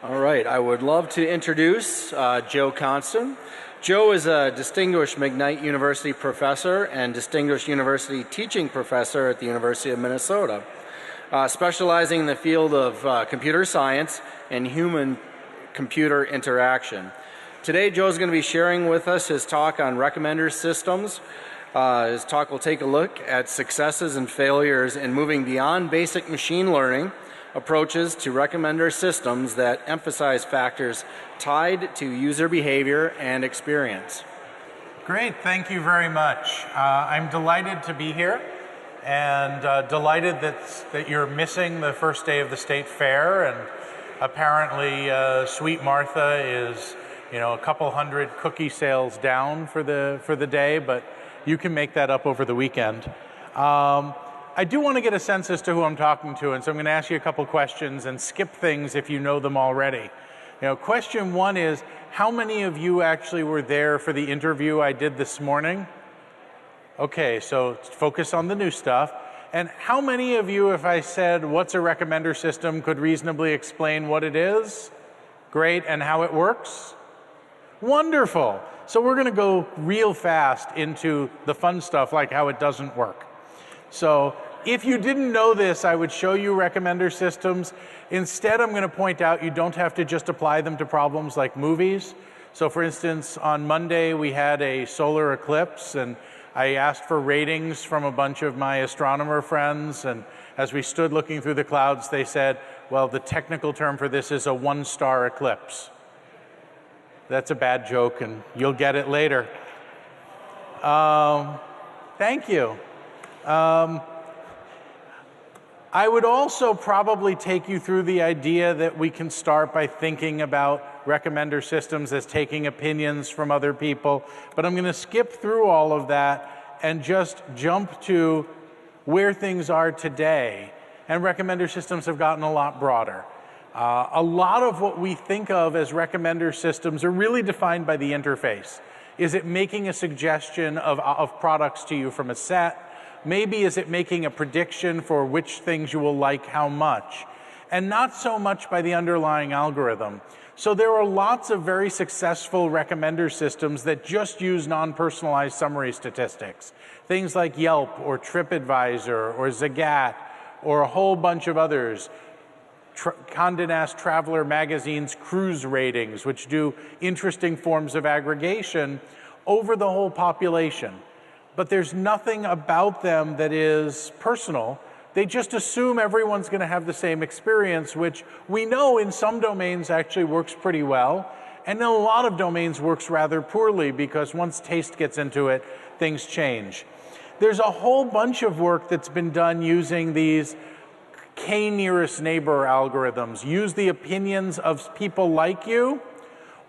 All right, I would love to introduce Joe Konstan. Joe is a distinguished McKnight University professor and distinguished university teaching professor at the University of Minnesota, specializing in the field of computer science and human-computer interaction. Today, Joe is going to be sharing with us his talk on recommender systems. His talk will take a look at successes and failures in moving beyond basic machine learning approaches to recommender systems that emphasize factors tied to user behavior and experience. Great, thank you very much. I'm delighted to be here and delighted that you're missing the first day of the State Fair, and apparently Sweet Martha is a couple hundred cookie sales down for the day, but you can make that up over the weekend. I do want to get a sense as to who I'm talking to, and so I'm going to ask you a couple questions and skip things if you know them already. Question one is, how many of you actually were there for the interview I did this morning? Okay, so focus on the new stuff. And how many of you, if I said, what's a recommender system, could reasonably explain what it is? Great, and how it works? Wonderful. So we're going to go real fast into the fun stuff, like how it doesn't work. So if you didn't know this, I would show you recommender systems. Instead, I'm going to point out you don't have to just apply them to problems like movies. So for instance, on Monday, we had a solar eclipse, and I asked for ratings from a bunch of my astronomer friends, and as we stood looking through the clouds, they said, well, the technical term for this is a one-star eclipse. That's a bad joke, and you'll get it later. Thank you. I would also probably take you through the idea that we can start by thinking about recommender systems as taking opinions from other people, but I'm going to skip through all of that and just jump to where things are today. And recommender systems have gotten a lot broader. A lot of what we think of as recommender systems are really defined by the interface. Is it making a suggestion of products to you from a set? Maybe is it making a prediction for which things you will like how much? And not so much by the underlying algorithm. So there are lots of very successful recommender systems that just use non-personalized summary statistics. Things like Yelp or TripAdvisor or Zagat or a whole bunch of others. Condé Nast Traveler Magazine's cruise ratings, which do interesting forms of aggregation over the whole population. But there's nothing about them that is personal. They just assume everyone's going to have the same experience, which we know in some domains actually works pretty well, and in a lot of domains works rather poorly, because once taste gets into it, things change. There's a whole bunch of work that's been done using these k-nearest neighbor algorithms. Use the opinions of people like you,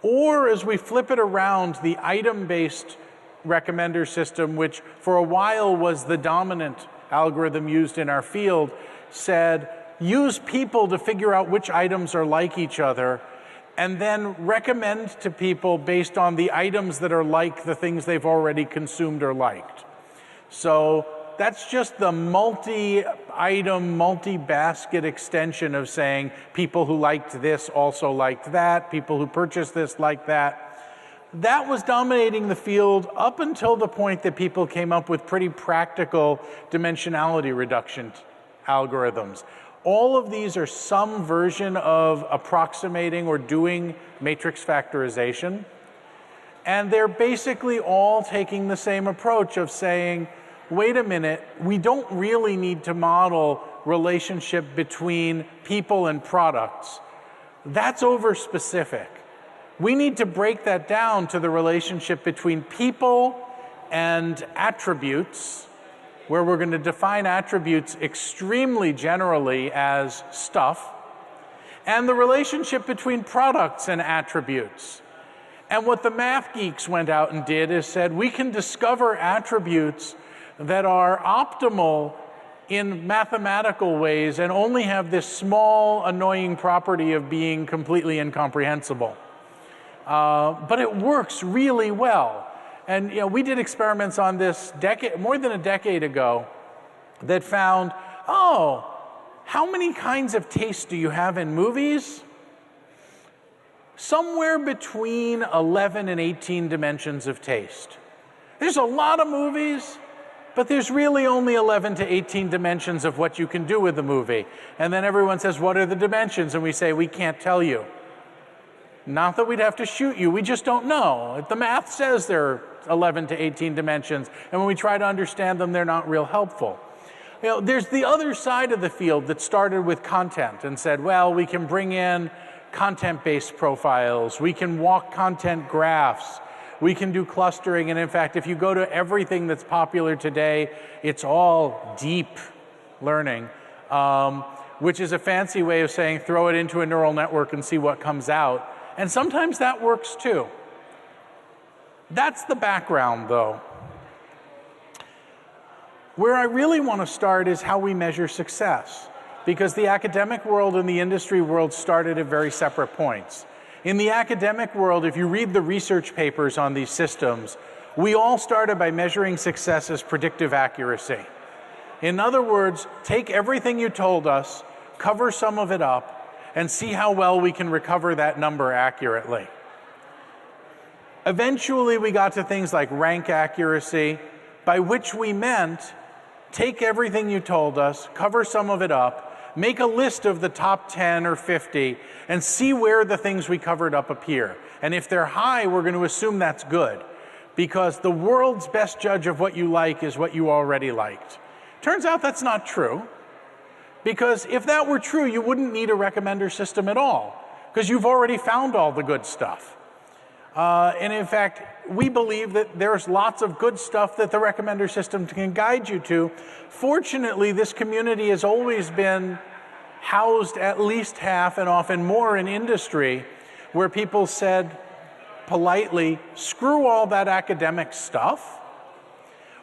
or as we flip it around, the item-based recommender system, which for a while was the dominant algorithm used in our field, said use people to figure out which items are like each other, and then recommend to people based on the items that are like the things they've already consumed or liked. So that's just the multi-item, multi-basket extension of saying people who liked this also liked that, people who purchased this like that. That was dominating the field up until the point that people came up with pretty practical dimensionality reduction algorithms. All of these are some version of approximating or doing matrix factorization. And they're basically all taking the same approach of saying, wait a minute, we don't really need to model relationship between people and products. That's over-specific. We need to break that down to the relationship between people and attributes, where we're going to define attributes extremely generally as stuff, and the relationship between products and attributes. And what the math geeks went out and did is said, we can discover attributes that are optimal in mathematical ways and only have this small, annoying property of being completely incomprehensible. But it works really well. And we did experiments on this more than a decade ago that found, oh, how many kinds of taste do you have in movies? somewhere between 11 and 18 dimensions of taste. There's a lot of movies, but there's really only 11 to 18 dimensions of what you can do with the movie. And then everyone says, what are the dimensions? And we say, we can't tell you. Not that we'd have to shoot you, we just don't know. The math says there are 11 to 18 dimensions, and when we try to understand them, they're not real helpful. You know, there's the other side of the field that started with content and said, well, we can bring in content-based profiles, we can walk content graphs, we can do clustering, and in fact, if you go to everything that's popular today, it's all deep learning, which is a fancy way of saying throw it into a neural network and see what comes out. And sometimes that works too. That's the background, though. Where I really want to start is how we measure success, because the academic world and the industry world started at very separate points. In the academic world, if you read the research papers on these systems, we all started by measuring success as predictive accuracy. In other words, take everything you told us, cover some of it up, and see how well we can recover that number accurately. Eventually, we got to things like rank accuracy, by which we meant take everything you told us, cover some of it up, make a list of the top 10 or 50, and see where the things we covered up appear. And if they're high, we're going to assume that's good, because the world's best judge of what you like is what you already liked. Turns out that's not true, because if that were true, you wouldn't need a recommender system at all, because you've already found all the good stuff. And in fact, we believe that there's lots of good stuff that the recommender system can guide you to. Fortunately, this community has always been housed at least half and often more in industry, where people said politely, screw all that academic stuff.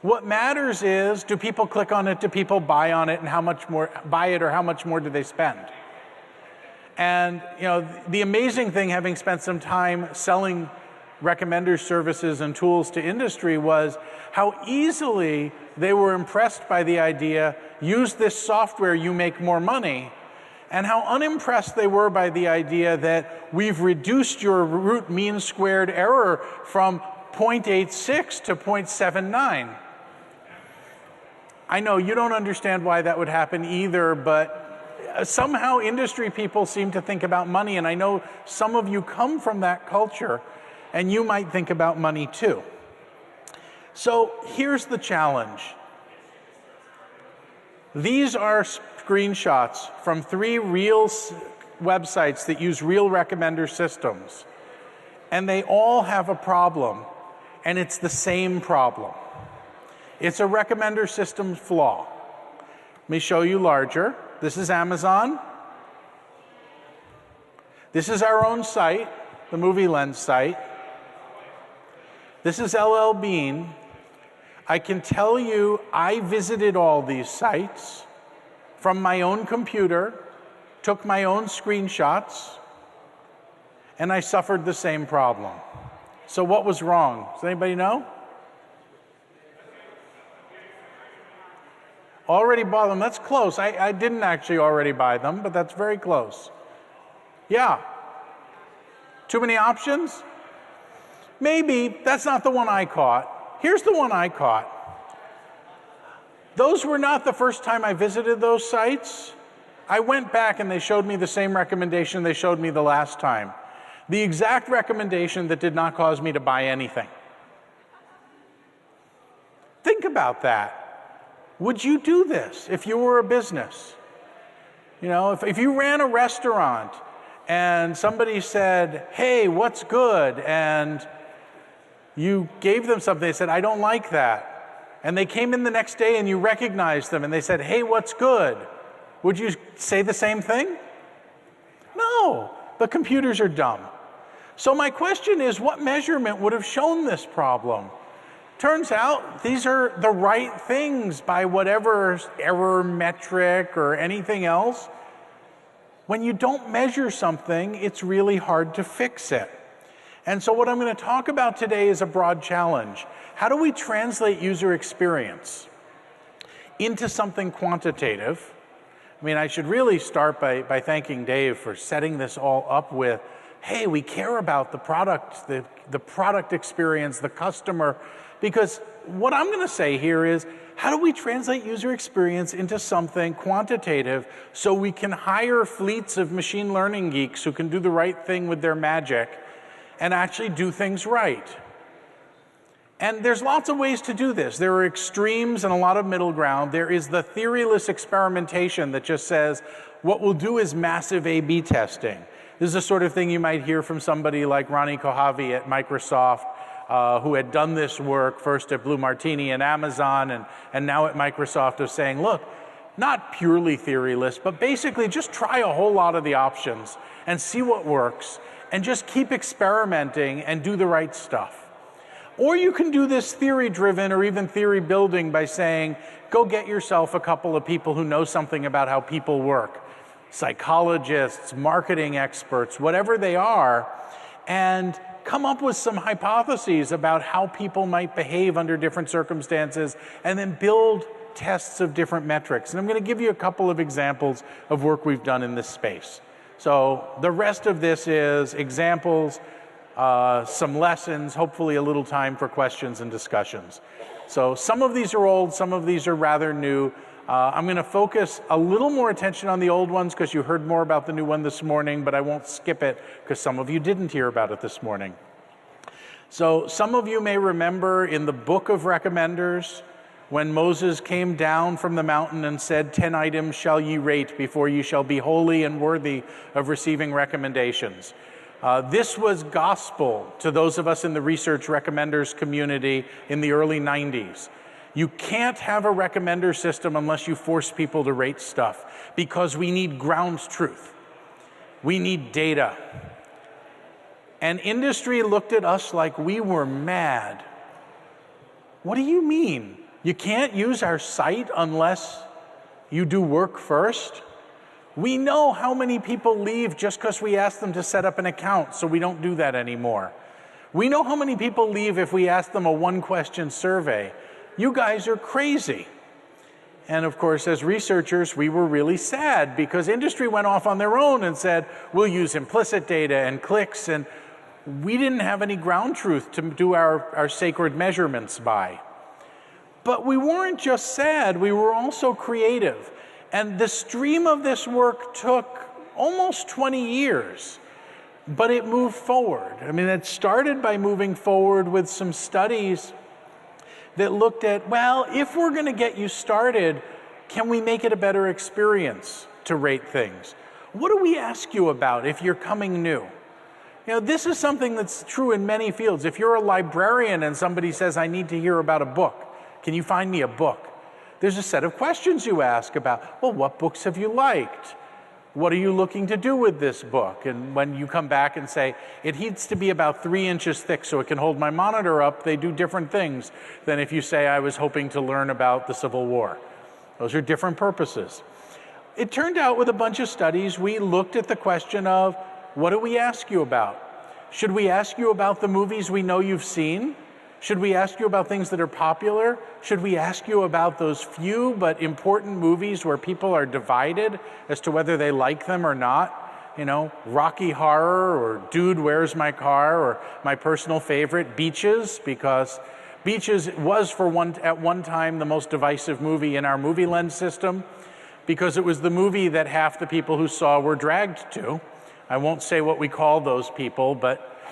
What matters is, do people click on it, do people buy on it, and how much more buy it, or how much more do they spend? And you know, the amazing thing, having spent some time selling recommender services and tools to industry, was how easily they were impressed by the idea, use this software, you make more money, and how unimpressed they were by the idea that we've reduced your root mean squared error from 0.86 to 0.79. I know you don't understand why that would happen either, but somehow industry people seem to think about money, and I know some of you come from that culture, and you might think about money too. So here's the challenge. These are screenshots from 3 real websites that use real recommender systems, and they all have a problem, and it's the same problem. It's a recommender system flaw. Let me show you larger. This is Amazon. This is our own site, the Movie Lens site. This is LL Bean. I can tell you I visited all these sites from my own computer, took my own screenshots, and I suffered the same problem. So what was wrong? Does anybody know? Already bought them. That's close. I didn't actually already buy them, but that's very close. Yeah. Too many options? Maybe. That's not the one I caught. Here's the one I caught. Those were not the first time I visited those sites. I went back and they showed me the same recommendation they showed me the last time. The exact recommendation that did not cause me to buy anything. Think about that. Would you do this if you were a business? You know, if you ran a restaurant and somebody said, hey, what's good? And you gave them something, they said, I don't like that. And they came in the next day and you recognized them and they said, hey, what's good? Would you say the same thing? No, the computers are dumb. So my question is, what measurement would have shown this problem? Turns out these are the right things by whatever error metric or anything else. When you don't measure something, it's really hard to fix it. And so what I'm going to talk about today is a broad challenge. How do we translate user experience into something quantitative? I mean, I should really start by thanking Dave for setting this all up with hey, we care about the product, the product experience, the customer, because what I'm going to say here is, how do we translate user experience into something quantitative so we can hire fleets of machine learning geeks who can do the right thing with their magic and actually do things right? And there's lots of ways to do this. There are extremes and a lot of middle ground. There is the theoryless experimentation that just says, what we'll do is massive A/B testing. This is the sort of thing you might hear from somebody like Ronnie Kohavi at Microsoft, who had done this work first at Blue Martini and Amazon and now at Microsoft, of saying, look, not purely theoryless, but basically just try a whole lot of the options and see what works and just keep experimenting and do the right stuff. Or you can do this theory-driven or even theory-building by saying, go get yourself a couple of people who know something about how people work, psychologists, marketing experts, whatever they are, and come up with some hypotheses about how people might behave under different circumstances, and then build tests of different metrics. And I'm going to give you a couple of examples of work we've done in this space. So the rest of this is examples, some lessons, hopefully a little time for questions and discussions. So some of these are old, some of these are rather new. I'm going to focus a little more attention on the old ones because you heard more about the new one this morning, but I won't skip it because some of you didn't hear about it this morning. So some of you may remember in the book of recommenders, when Moses came down from the mountain and said, 10 items shall ye rate before ye shall be holy and worthy of receiving recommendations. This was gospel to those of us in the research recommenders community in the early 90s. You can't have a recommender system unless you force people to rate stuff, because we need ground truth. We need data. And industry looked at us like we were mad. What do you mean? You can't use our site unless you do work first? We know how many people leave just because we ask them to set up an account, so we don't do that anymore. We know how many people leave if we ask them a one-question survey. You guys are crazy. And of course, as researchers, we were really sad because industry went off on their own and said, we'll use implicit data and clicks, and we didn't have any ground truth to do our sacred measurements by. But we weren't just sad, we were also creative. And the stream of this work took almost 20 years, but it moved forward. I mean, it started by moving forward with some studies that looked at, well, if we're going to get you started, can we make it a better experience to rate things? What do we ask you about if you're coming new? You know, this is something that's true in many fields. If you're a librarian and somebody says, I need to hear about a book, can you find me a book? There's a set of questions you ask about, well, what books have you liked? What are you looking to do with this book? And when you come back and say, it needs to be about 3 inches thick so it can hold my monitor up, they do different things than if you say, I was hoping to learn about the Civil War. Those are different purposes. It turned out with a bunch of studies, we looked at the question of, what do we ask you about? Should we ask you about the movies we know you've seen? Should we ask you about things that are popular? Should we ask you about those few but important movies where people are divided as to whether they like them or not? You know, Rocky Horror or Dude, Where's My Car, or my personal favorite, Beaches, because Beaches was at one time the most divisive movie in our movie lens system, because it was the movie that half the people who saw were dragged to. I won't say what we call those people, but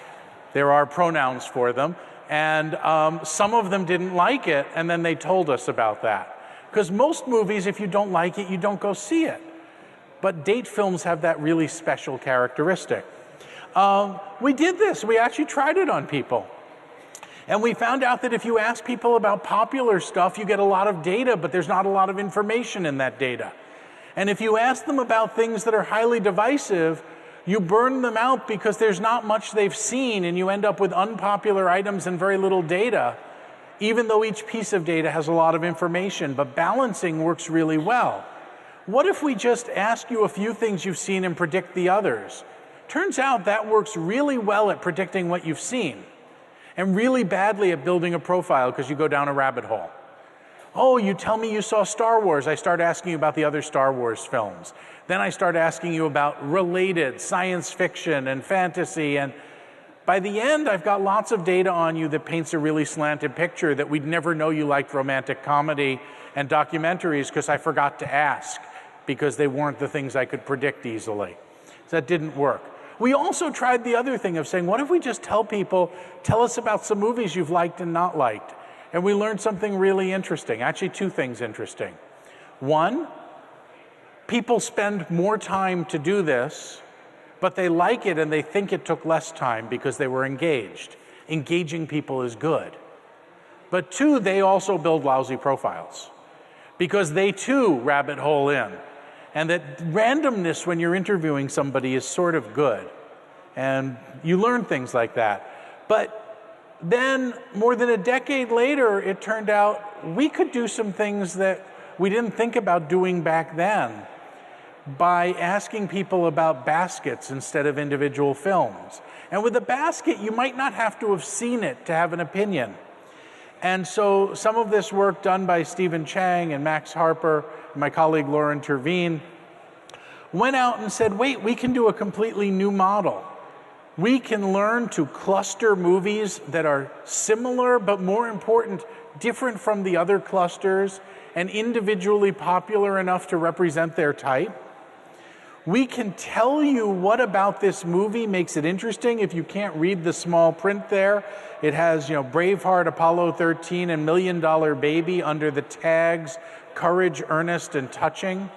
there are pronouns for them. And some of them didn't like it, and then they told us about that. Because most movies, if you don't like it, you don't go see it. But date films have that really special characteristic. We did this. We actually tried it on people. And we found out that if you ask people about popular stuff, you get a lot of data, but there's not a lot of information in that data. And if you ask them about things that are highly divisive, you burn them out because there's not much they've seen, and you end up with unpopular items and very little data, even though each piece of data has a lot of information. But balancing works really well. What if we just ask you a few things you've seen and predict the others? Turns out that works really well at predicting what you've seen, and really badly at building a profile because you go down a rabbit hole. Oh, you tell me you saw Star Wars. I start asking you about the other Star Wars films. Then I start asking you about related science fiction and fantasy. And by the end, I've got lots of data on you that paints a really slanted picture that we'd never know you liked romantic comedy and documentaries because I forgot to ask, because they weren't the things I could predict easily. So that didn't work. We also tried the other thing of saying, what if we just tell people, tell us about some movies you've liked and not liked? And we learned something really interesting. Actually, two things interesting. One, people spend more time to do this, but they like it and they think it took less time because they were engaged. Engaging people is good. But two, they also build lousy profiles because they too rabbit hole in. And that randomness when you're interviewing somebody is sort of good. And you learn things like that. But then, more than a decade later, it turned out we could do some things that we didn't think about doing back then by asking people about baskets instead of individual films. And with a basket, you might not have to have seen it to have an opinion. And so some of this work done by Stephen Chang and Max Harper, and my colleague Lauren Terveen, went out and said, wait, we can do a completely new model. We can learn to cluster movies that are similar, but more important, different from the other clusters and individually popular enough to represent their type. We can tell you what about this movie makes it interesting. If you can't read the small print there, it has, Braveheart, Apollo 13, and $1 Million Baby under the tags Courage, Earnest, and Touching.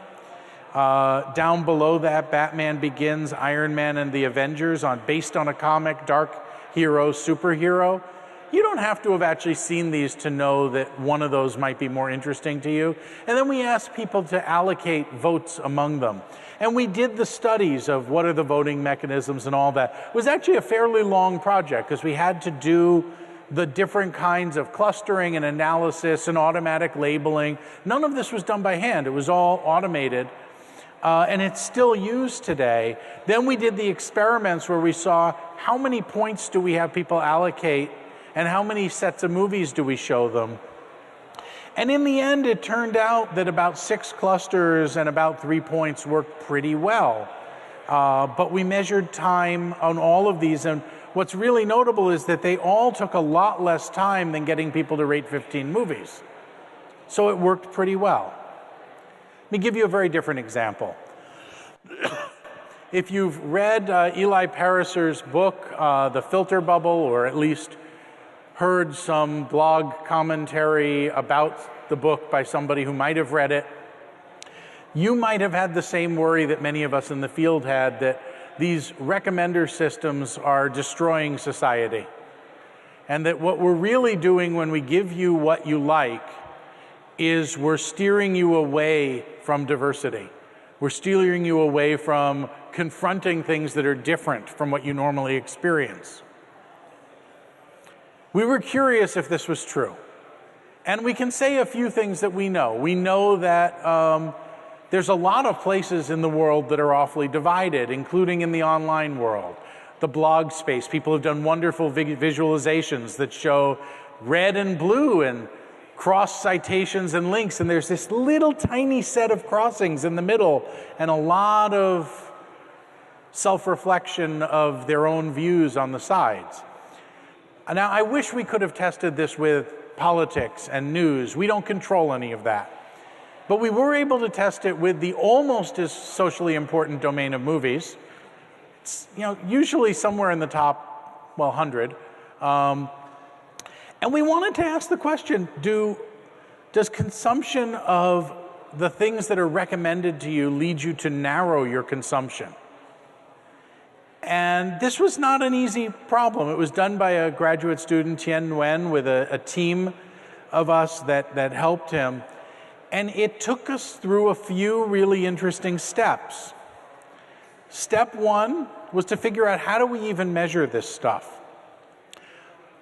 Down below that, Batman Begins, Iron Man, and the Avengers, based on a comic, dark hero, superhero. You don't have to have actually seen these to know that one of those might be more interesting to you. And then we asked people to allocate votes among them. And we did the studies of what are the voting mechanisms and all that. It was actually a fairly long project because we had to do the different kinds of clustering and analysis and automatic labeling. None of this was done by hand. It was all automated. And it's still used today. Then we did the experiments where we saw how many points do we have people allocate and how many sets of movies do we show them. And in the end, it turned out that about 6 clusters and about 3 points worked pretty well. But we measured time on all of these, and what's really notable is that they all took a lot less time than getting people to rate 15 movies. So it worked pretty well. Let me give you a very different example. If you've read Eli Pariser's book, The Filter Bubble, or at least heard some blog commentary about the book by somebody who might have read it, you might have had the same worry that many of us in the field had, that these recommender systems are destroying society. And that what we're really doing when we give you what you like is we're steering you away from diversity. We're steering you away from confronting things that are different from what you normally experience. We were curious if this was true. And we can say a few things that we know. We know that there's a lot of places in the world that are awfully divided, including in the online world. The blog space, people have done wonderful visualizations that show red and blue and cross citations and links, and there's this little tiny set of crossings in the middle and a lot of self-reflection of their own views on the sides. Now, I wish we could have tested this with politics and news. We don't control any of that. But we were able to test it with the almost as socially important domain of movies. It's, usually somewhere in the top, 100. And we wanted to ask the question, does consumption of the things that are recommended to you lead you to narrow your consumption? And this was not an easy problem. It was done by a graduate student, Tien Nguyen, with a team of us that helped him. And it took us through a few really interesting steps. Step 1 was to figure out, how do we even measure this stuff?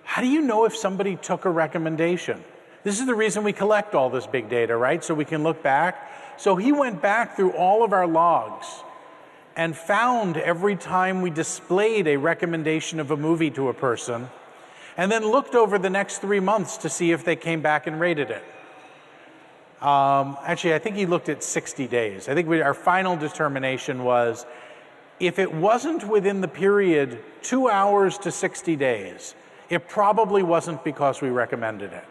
How do you know if somebody took a recommendation? This is the reason we collect all this big data, right? So we can look back. So he went back through all of our logs and found every time we displayed a recommendation of a movie to a person, and then looked over the next 3 months to see if they came back and rated it. Actually, I think he looked at 60 days. I think our final determination was if it wasn't within the period 2 hours to 60 days, it probably wasn't because we recommended it.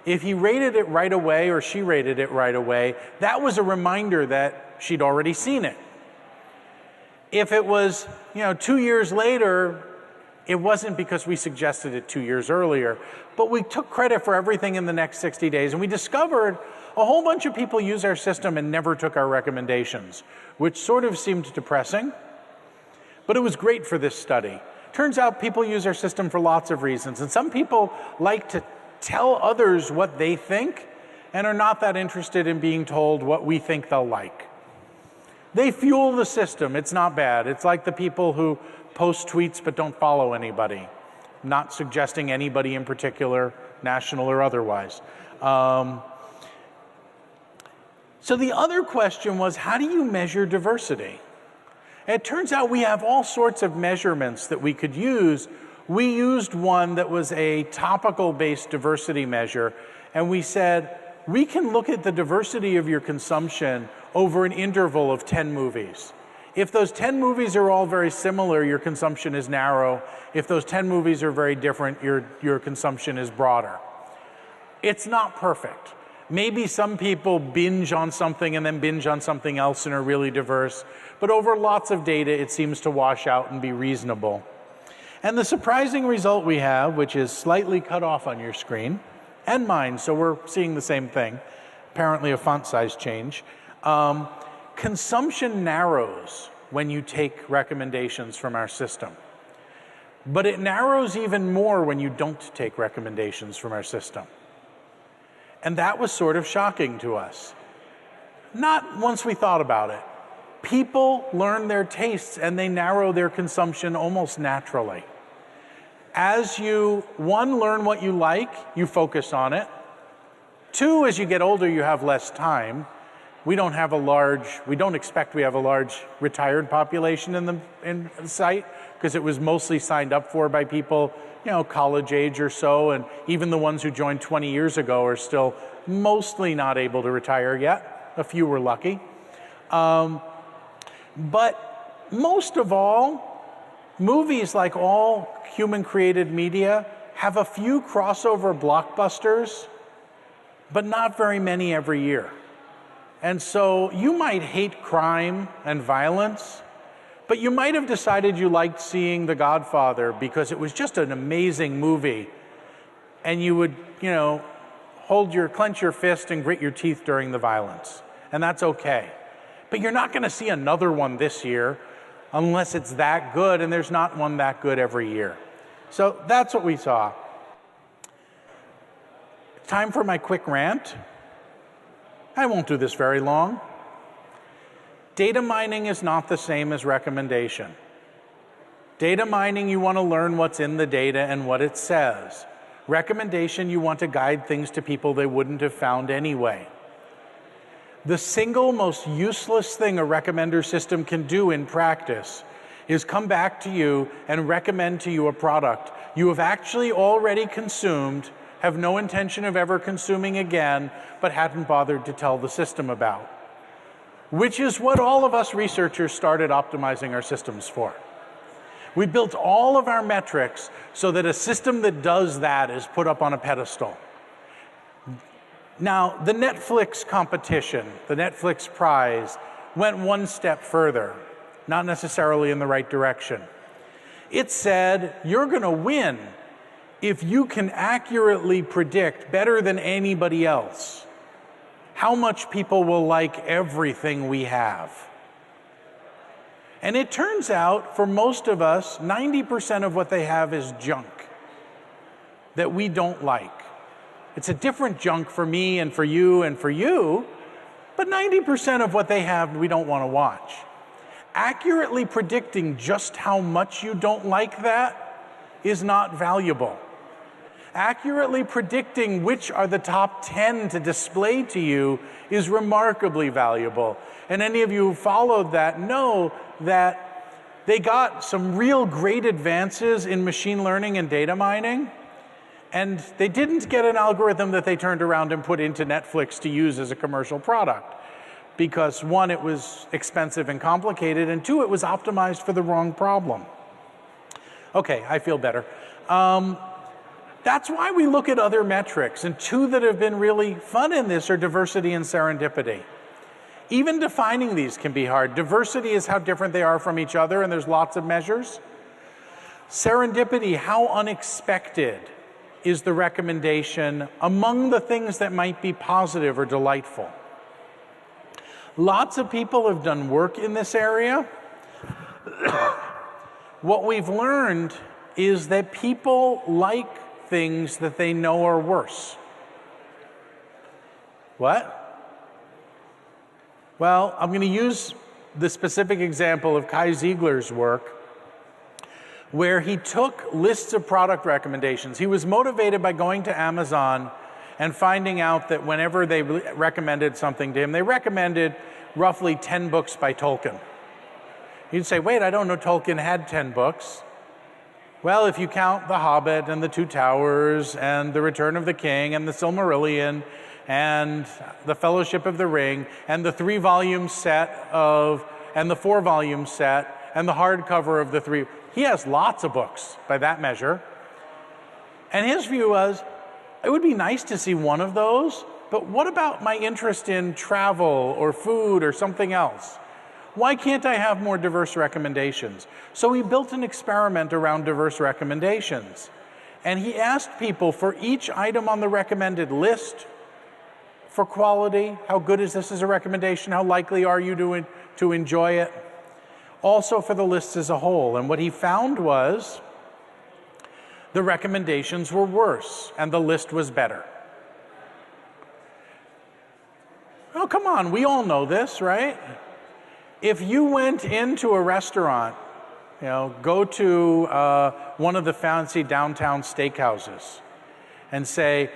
If he rated it right away or she rated it right away, that was a reminder that she'd already seen it. If it was, 2 years later, it wasn't because we suggested it 2 years earlier, but we took credit for everything in the next 60 days, and we discovered a whole bunch of people use our system and never took our recommendations, which sort of seemed depressing, but it was great for this study. Turns out people use our system for lots of reasons, and some people like to tell others what they think and are not that interested in being told what we think they'll like. They fuel the system. It's not bad. It's like the people who post tweets but don't follow anybody, not suggesting anybody in particular, national or otherwise. So the other question was, how do you measure diversity? And it turns out we have all sorts of measurements that we could use. We used one that was a topical-based diversity measure, and we said, we can look at the diversity of your consumption over an interval of 10 movies. If those 10 movies are all very similar, your consumption is narrow. If those 10 movies are very different, your consumption is broader. It's not perfect. Maybe some people binge on something and then binge on something else and are really diverse, but over lots of data, it seems to wash out and be reasonable. And the surprising result we have, which is slightly cut off on your screen, and mine, so we're seeing the same thing, apparently a font size change. Consumption narrows when you take recommendations from our system. But it narrows even more when you don't take recommendations from our system. And that was sort of shocking to us. Not once we thought about it. People learn their tastes and they narrow their consumption almost naturally. As you, one, learn what you like, you focus on it. Two, as you get older, you have less time. We don't expect we have a large retired population in the site because it was mostly signed up for by people, college age or so, and even the ones who joined 20 years ago are still mostly not able to retire yet. A few were lucky. But most of all, movies, like all human-created media, have a few crossover blockbusters, but not very many every year. And so you might hate crime and violence, but you might have decided you liked seeing The Godfather because it was just an amazing movie, and you would, clench your fist and grit your teeth during the violence, and that's okay. But you're not going to see another one this year unless it's that good, and there's not one that good every year. So that's what we saw. Time for my quick rant. I won't do this very long. Data mining is not the same as recommendation. Data mining, you want to learn what's in the data and what it says. Recommendation, you want to guide things to people they wouldn't have found anyway. The single most useless thing a recommender system can do in practice is come back to you and recommend to you a product you have actually already consumed, have no intention of ever consuming again, but hadn't bothered to tell the system about. Which is what all of us researchers started optimizing our systems for. We built all of our metrics so that a system that does that is put up on a pedestal. Now, the Netflix competition, the Netflix prize, went one step further, not necessarily in the right direction. It said, you're going to win if you can accurately predict, better than anybody else, how much people will like everything we have. And it turns out, for most of us, 90% of what they have is junk that we don't like. It's a different junk for me and for you, but 90% of what they have we don't want to watch. Accurately predicting just how much you don't like that is not valuable. Accurately predicting which are the top 10 to display to you is remarkably valuable. And any of you who followed that know that they got some real great advances in machine learning and data mining. And they didn't get an algorithm that they turned around and put into Netflix to use as a commercial product. Because one, it was expensive and complicated, and two, it was optimized for the wrong problem. Okay, I feel better. That's why we look at other metrics, and two that have been really fun in this are diversity and serendipity. Even defining these can be hard. Diversity is how different they are from each other, and there's lots of measures. Serendipity, how unexpected is the recommendation among the things that might be positive or delightful. Lots of people have done work in this area. What we've learned is that people like things that they know are worse. What? Well, I'm going to use the specific example of Kai Ziegler's work, where he took lists of product recommendations. He was motivated by going to Amazon and finding out that whenever they recommended something to him, they recommended roughly 10 books by Tolkien. You'd say, wait, I don't know Tolkien had 10 books. Well, if you count The Hobbit and The Two Towers and The Return of the King and The Silmarillion and The Fellowship of the Ring and the 3-volume set and the 4-volume set and the hardcover of the 3, he has lots of books by that measure. And his view was, it would be nice to see one of those, but what about my interest in travel or food or something else? Why can't I have more diverse recommendations? So he built an experiment around diverse recommendations. And he asked people for each item on the recommended list for quality, how good is this as a recommendation? How likely are you to enjoy it? Also for the list as a whole. And what he found was the recommendations were worse and the list was better. Oh, come on, we all know this, right? If you went into a restaurant, go to one of the fancy downtown steakhouses and say,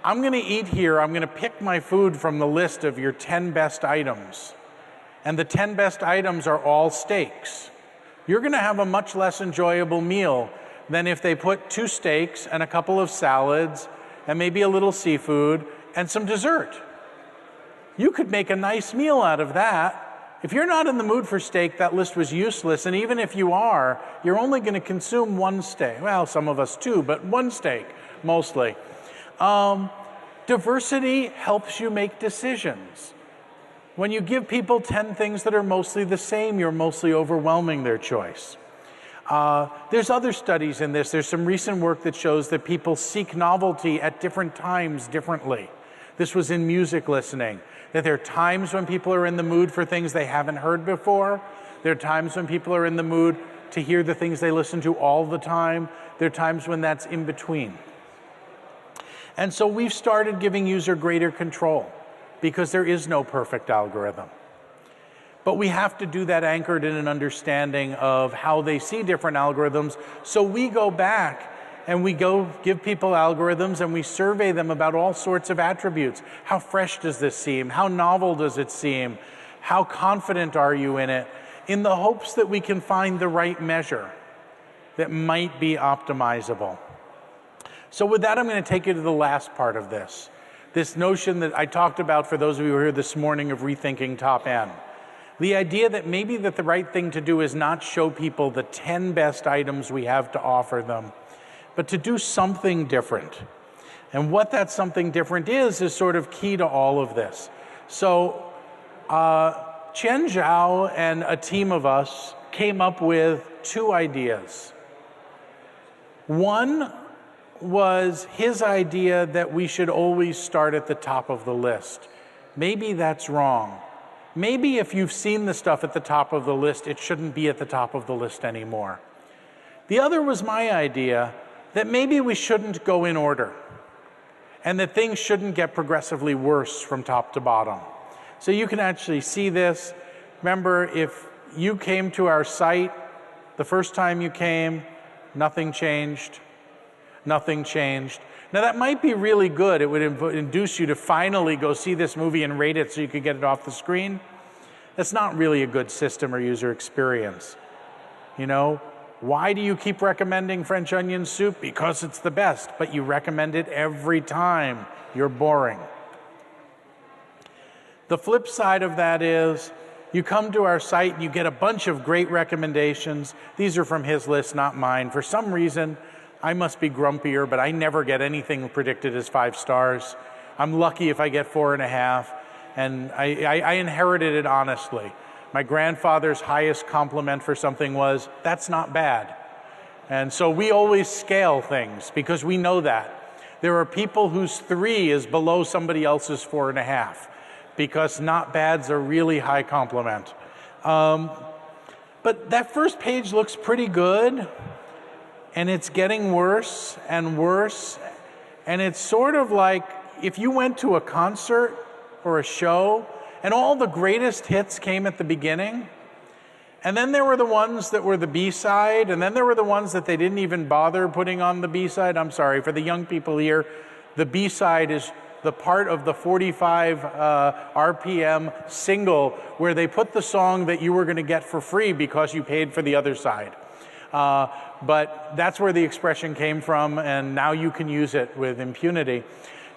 I'm going to eat here, I'm going to pick my food from the list of your 10 best items. And the 10 best items are all steaks. You're going to have a much less enjoyable meal than if they put 2 steaks and a couple of salads and maybe a little seafood and some dessert. You could make a nice meal out of that. If you're not in the mood for steak, that list was useless. And even if you are, you're only going to consume 1 steak. Well, some of us 2, but 1 steak, mostly. Diversity helps you make decisions. When you give people 10 things that are mostly the same, you're mostly overwhelming their choice. There's other studies in this. There's some recent work that shows that people seek novelty at different times differently. This was in music listening. That there are times when people are in the mood for things they haven't heard before. There are times when people are in the mood to hear the things they listen to all the time. There are times when that's in between. And so we've started giving user greater control because there is no perfect algorithm. But we have to do that anchored in an understanding of how they see different algorithms. So we go back and we go give people algorithms and we survey them about all sorts of attributes. How fresh does this seem? How novel does it seem? How confident are you in it? In the hopes that we can find the right measure that might be optimizable. So with that, I'm going to take you to the last part of this. This notion that I talked about for those of you who are here this morning of rethinking top N. The idea that maybe that the right thing to do is not show people the 10 best items we have to offer them, but to do something different. And what that something different is sort of key to all of this. So Chen Zhao and a team of us came up with 2 ideas. One was his idea that we should always start at the top of the list. Maybe that's wrong. Maybe if you've seen the stuff at the top of the list, it shouldn't be at the top of the list anymore. The other was my idea that maybe we shouldn't go in order and that things shouldn't get progressively worse from top to bottom. So you can actually see this. Remember, if you came to our site the first time you came, nothing changed. Nothing changed. Now that might be really good. It would induce you to finally go see this movie and rate it so you could get it off the screen. That's not really a good system or user experience. Why do you keep recommending French onion soup? Because it's the best, but you recommend it every time. You're boring. The flip side of that is you come to our site and you get a bunch of great recommendations. These are from his list, not mine. For some reason, I must be grumpier, but I never get anything predicted as 5 stars. I'm lucky if I get 4.5, and I inherited it honestly. My grandfather's highest compliment for something was, "That's not bad." And so we always scale things because we know that. There are people whose 3 is below somebody else's 4.5 because not bad's a really high compliment. But that first page looks pretty good, and it's getting worse and worse. And it's sort of like if you went to a concert or a show and all the greatest hits came at the beginning, and then there were the ones that were the B-side, and then there were the ones that they didn't even bother putting on the B-side. I'm sorry, for the young people here, the B-side is the part of the 45 RPM single where they put the song that you were going to get for free because you paid for the other side. But that's where the expression came from, and now you can use it with impunity.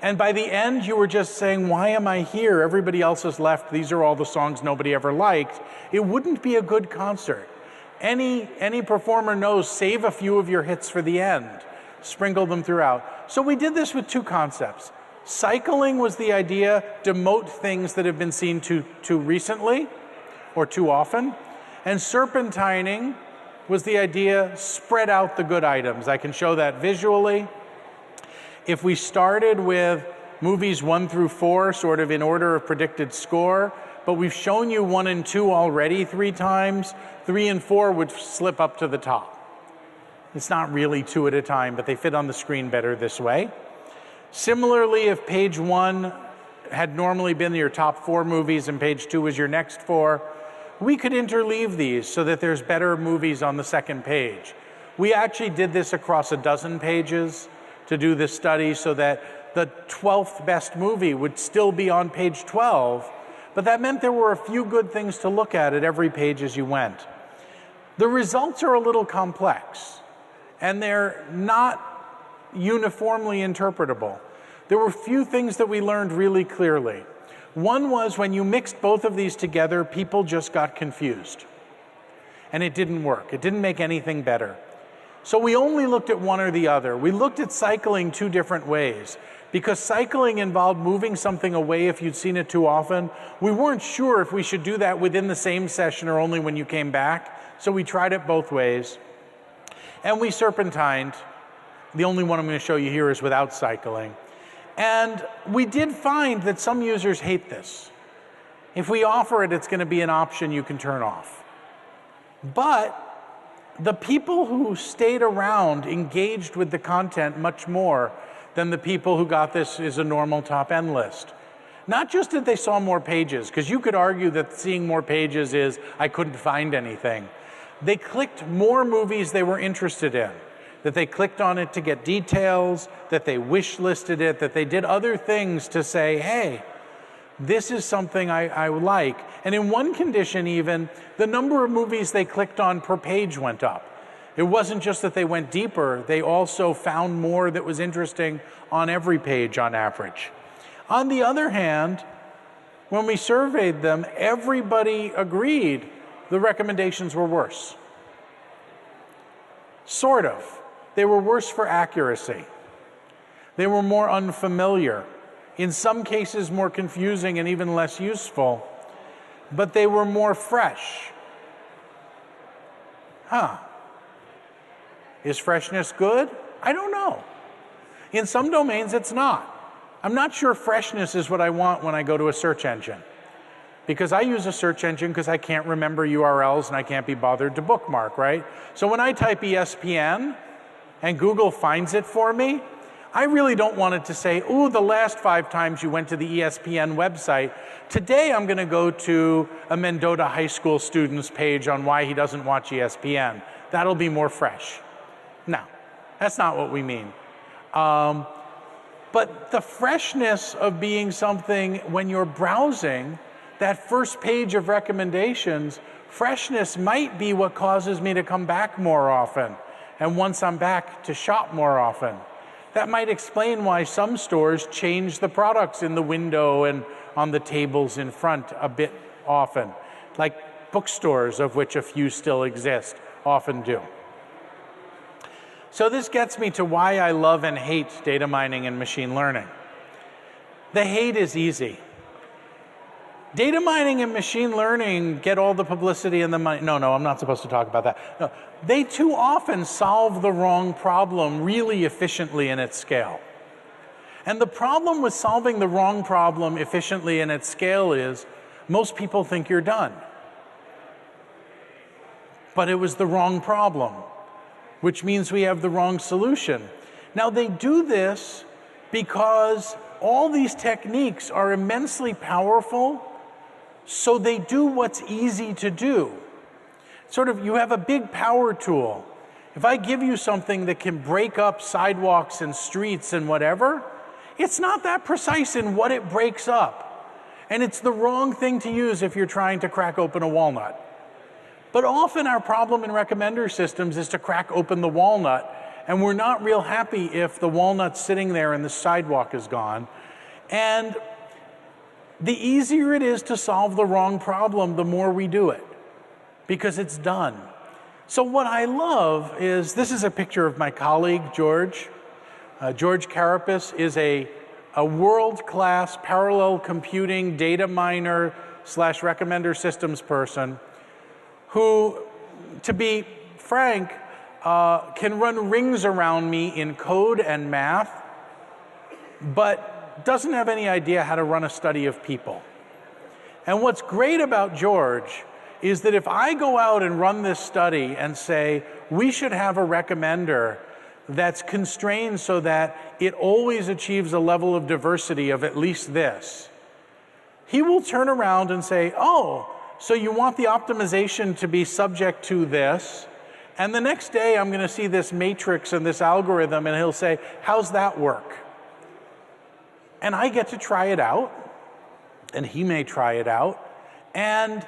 And by the end, you were just saying, why am I here? Everybody else has left. These are all the songs nobody ever liked. It wouldn't be a good concert. Any performer knows, save a few of your hits for the end. Sprinkle them throughout. So we did this with 2 concepts. Cycling was the idea, demote things that have been seen too recently or too often. And serpentining was the idea, spread out the good items. I can show that visually. If we started with movies 1 through 4, sort of in order of predicted score, but we've shown you 1 and 2 already 3 times, 3 and 4 would slip up to the top. It's not really 2 at a time, but they fit on the screen better this way. Similarly, if page 1 had normally been your top 4 movies and page 2 was your next 4, we could interleave these so that there's better movies on the second page. We actually did this across a dozen pages to do this study so that the 12th best movie would still be on page 12, but that meant there were a few good things to look at every page as you went. The results are a little complex, and they're not uniformly interpretable. There were few things that we learned really clearly. One was when you mixed both of these together, people just got confused. And it didn't work. It didn't make anything better. So we only looked at one or the other. We looked at cycling 2 different ways. Because cycling involved moving something away if you'd seen it too often, we weren't sure if we should do that within the same session or only when you came back. So we tried it both ways. And we serpentined. The only one I'm going to show you here is without cycling. And we did find that some users hate this. If we offer it, it's going to be an option you can turn off. But the people who stayed around engaged with the content much more than the people who got this as a normal top-end list. Not just that they saw more pages, because you could argue that seeing more pages is, I couldn't find anything. They clicked more movies they were interested in, that they clicked on it to get details, that they wish listed it, that they did other things to say, hey, this is something I like. And in one condition even, the number of movies they clicked on per page went up. It wasn't just that they went deeper, they also found more that was interesting on every page on average. On the other hand, when we surveyed them, everybody agreed the recommendations were worse. Sort of. They were worse for accuracy. They were more unfamiliar. In some cases more confusing and even less useful, but they were more fresh. Is freshness good? I don't know. In some domains it's not. I'm not sure freshness is what I want when I go to a search engine. Because I use a search engine because I can't remember URLs and I can't be bothered to bookmark, right? So when I type ESPN and Google finds it for me, I really don't want it to say, ooh, the last 5 times you went to the ESPN website. Today I'm going to go to a Mendota High School student's page on why he doesn't watch ESPN. That'll be more fresh. No, that's not what we mean. But the freshness of being something when you're browsing, that first page of recommendations Freshness might be what causes me to come back more often, and once I'm back, to shop more often. That might explain why some stores change the products in the window and on the tables in front a bit often, like bookstores, of which a few still exist, often do. So this gets me to why I love and hate data mining and machine learning. The hate is easy. Data mining and machine learning get all the publicity and the money. No, I'm not supposed to talk about that. No, they too often solve the wrong problem really efficiently and at scale. And the problem with solving the wrong problem efficiently and at scale is most people think you're done. But it was the wrong problem, which means we have the wrong solution. Now, they do this because all these techniques are immensely powerful, so they do what's easy to do. Sort of, you have a big power tool. If I give you something that can break up sidewalks and streets and whatever, it's not that precise in what it breaks up. And it's the wrong thing to use if you're trying to crack open a walnut. But often our problem in recommender systems is to crack open the walnut, and we're not real happy if the walnut's sitting there and the sidewalk is gone. And the easier it is to solve the wrong problem, the more we do it, because it's done. So what I love is, this is a picture of my colleague, George. George Carapace is a world-class parallel computing data miner / recommender systems person who, to be frank, can run rings around me in code and math, but doesn't have any idea how to run a study of people. And what's great about George is that if I go out and run this study and say, we should have a recommender that's constrained so that it always achieves a level of diversity of at least this, he will turn around and say, oh, so you want the optimization to be subject to this, and the next day I'm going to see this matrix and this algorithm, and he'll say, how's that work? And I get to try it out, and he may try it out. And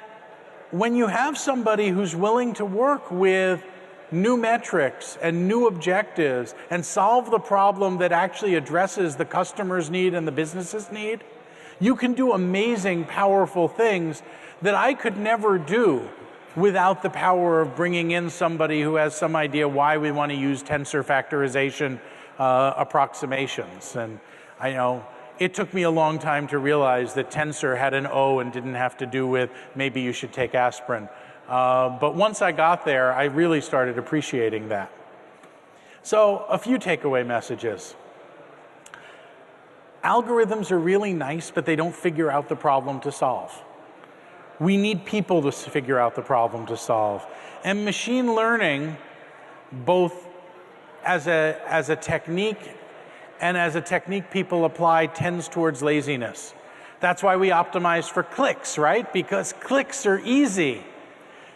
when you have somebody who's willing to work with new metrics and new objectives and solve the problem that actually addresses the customer's need and the business's need, you can do amazing, powerful things that I could never do without the power of bringing in somebody who has some idea why we want to use tensor factorization approximations. And I know it took me a long time to realize that tensor had an O and didn't have to do with maybe you should take aspirin. But once I got there, I really started appreciating that. So a few takeaway messages. Algorithms are really nice, but they don't figure out the problem to solve. We need people to figure out the problem to solve. And machine learning, both as a technique and as a technique people apply, tends towards laziness. That's why we optimize for clicks, right? Because clicks are easy.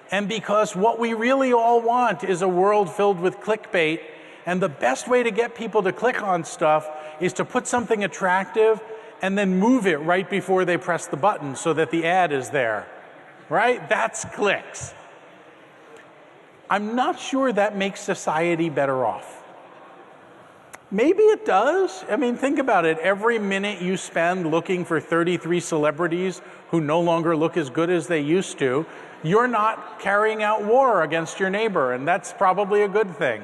And because what we really all want is a world filled with clickbait, and the best way to get people to click on stuff is to put something attractive and then move it right before they press the button so that the ad is there, right? That's clicks. I'm not sure that makes society better off. Maybe it does. I mean, think about it. Every minute you spend looking for 33 celebrities who no longer look as good as they used to, you're not carrying out war against your neighbor, and that's probably a good thing.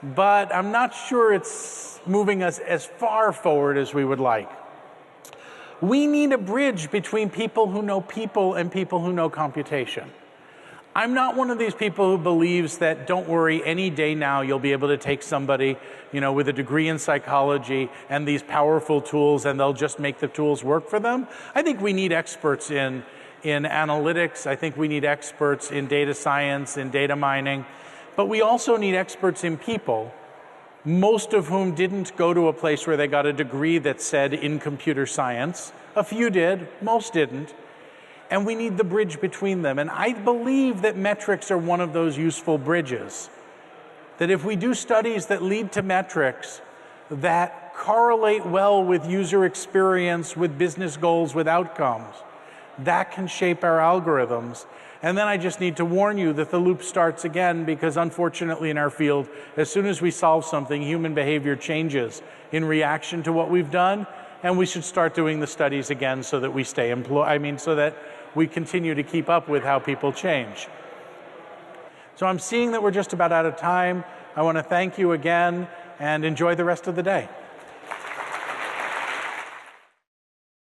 But I'm not sure it's moving us as far forward as we would like. We need a bridge between people who know people and people who know computation. I'm not one of these people who believes that, don't worry, any day now you'll be able to take somebody, with a degree in psychology and these powerful tools, and they'll just make the tools work for them. I think we need experts in analytics. I think we need experts in data science, in data mining. But we also need experts in people, most of whom didn't go to a place where they got a degree that said in computer science. A few did, most didn't. And we need the bridge between them. And I believe that metrics are one of those useful bridges. That if we do studies that lead to metrics that correlate well with user experience, with business goals, with outcomes, that can shape our algorithms. And then I just need to warn you that the loop starts again, because unfortunately in our field, as soon as we solve something, human behavior changes in reaction to what we've done, and we should start doing the studies again so that we stay so that we continue to keep up with how people change. So I'm seeing that we're just about out of time. I want to thank you again and enjoy the rest of the day.